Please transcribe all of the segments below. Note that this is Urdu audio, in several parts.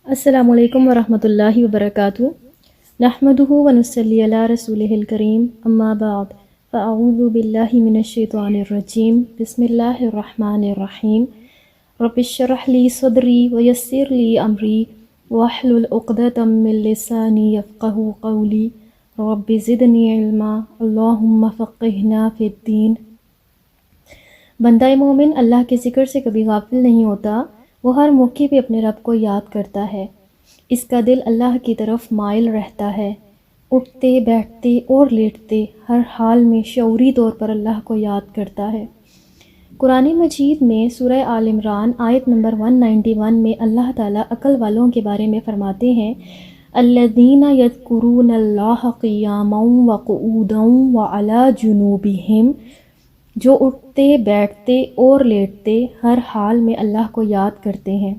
السلام علیکم ورحمۃ اللہ وبرکاتہ۔ نحمدہ ونصلی علی رسولہ الکریم، اما بعد فاعوذ باللہ من الشیطان الرجیم، بسم اللہ الرحمن الرحیم۔ رب اشرح لی صدری ویسر لی امری واحلل عقدۃ من لسانی یفقہوا قولی، رب زدنی علما، اللہم فقہنا فی الدین۔ بندہ مومن اللہ کے ذکر سے کبھی غافل نہیں ہوتا، وہ ہر موقع پہ اپنے رب کو یاد کرتا ہے، اس کا دل اللہ کی طرف مائل رہتا ہے، اٹھتے بیٹھتے اور لیٹتے ہر حال میں شعوری طور پر اللہ کو یاد کرتا ہے۔ قرآن مجید میں سورہ آل عمران آیت نمبر 191 میں اللہ تعالیٰ عقل والوں کے بارے میں فرماتے ہیں، الذین یذکرون اللہ قیاما وقعودا وعلی جنوبہم، جو اٹھتے بیٹھتے اور لیٹتے ہر حال میں اللہ کو یاد کرتے ہیں۔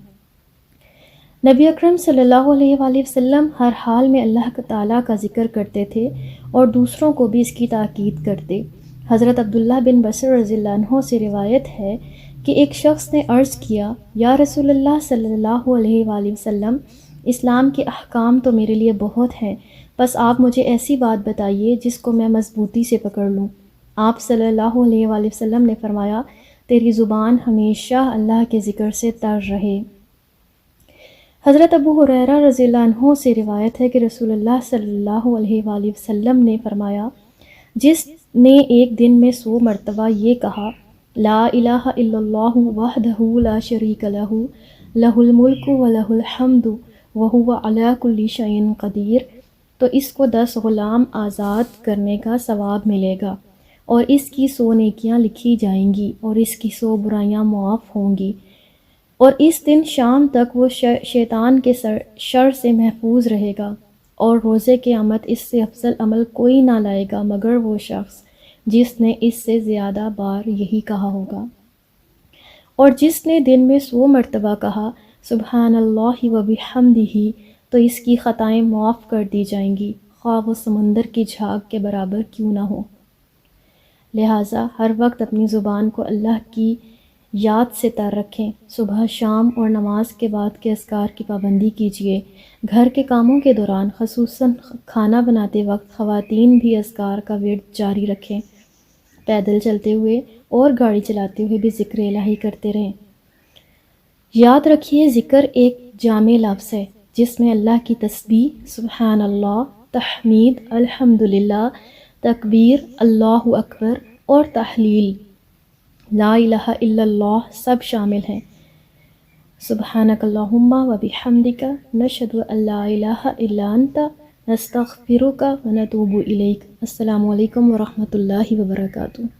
نبی اکرم صلی اللہ علیہ وآلہ وسلم ہر حال میں اللہ تعالیٰ کا ذکر کرتے تھے اور دوسروں کو بھی اس کی تاکید کرتے۔ حضرت عبداللہ بن بصر رضی اللہ عنہ سے روایت ہے کہ ایک شخص نے عرض کیا، یا رسول اللہ صلی اللہ علیہ وآلہ وسلم، اسلام کے احکام تو میرے لیے بہت ہیں، بس آپ مجھے ایسی بات بتائیے جس کو میں مضبوطی سے پکڑ لوں۔ آپ صلی اللہ علیہ وآلہ وسلم نے فرمایا، تیری زبان ہمیشہ اللہ کے ذکر سے تر رہے۔ حضرت ابو ہریرہ رضی اللہ عنہ سے روایت ہے کہ رسول اللہ صلی اللہ علیہ وآلہ وسلم نے فرمایا، جس نے ایک دن میں 100 مرتبہ یہ کہا، لا الہ الا اللہ وحدہ لا شریک لہ، لہ الملک ولہ الحمد وہو علی کل شیء قدیر، تو اس کو 10 غلام آزاد کرنے کا ثواب ملے گا، اور اس کی 100 نیکیاں لکھی جائیں گی، اور اس کی 100 برائیاں معاف ہوں گی، اور اس دن شام تک وہ شیطان کے شر سے محفوظ رہے گا، اور روزے قیامت اس سے افضل عمل کوئی نہ لائے گا مگر وہ شخص جس نے اس سے زیادہ بار یہی کہا ہوگا۔ اور جس نے دن میں 100 مرتبہ کہا سبحان اللہ وبحمدہ، تو اس کی خطائیں معاف کر دی جائیں گی، خواہ وہ سمندر کی جھاگ کے برابر کیوں نہ ہو۔ لہٰذا ہر وقت اپنی زبان کو اللہ کی یاد سے تر رکھیں۔ صبح شام اور نماز کے بعد کے اذکار کی پابندی کیجیے۔ گھر کے کاموں کے دوران خصوصاً کھانا بناتے وقت خواتین بھی اذکار کا ورد جاری رکھیں۔ پیدل چلتے ہوئے اور گاڑی چلاتے ہوئے بھی ذکر الہی کرتے رہیں۔ یاد رکھیے، ذکر ایک جامع لفظ ہے جس میں اللہ کی تسبیح سبحان اللہ، تحمید الحمدللہ، تکبیر اللہ اکبر اور تحلیل لا الہ الا اللہ سب شامل ہیں۔ سبحانک اللہم و بحمدک، نشہد ان لا الہ الا انت، نستغفرک و نتوب الیک۔ السلام علیکم ورحمۃ اللہ وبرکاتہ۔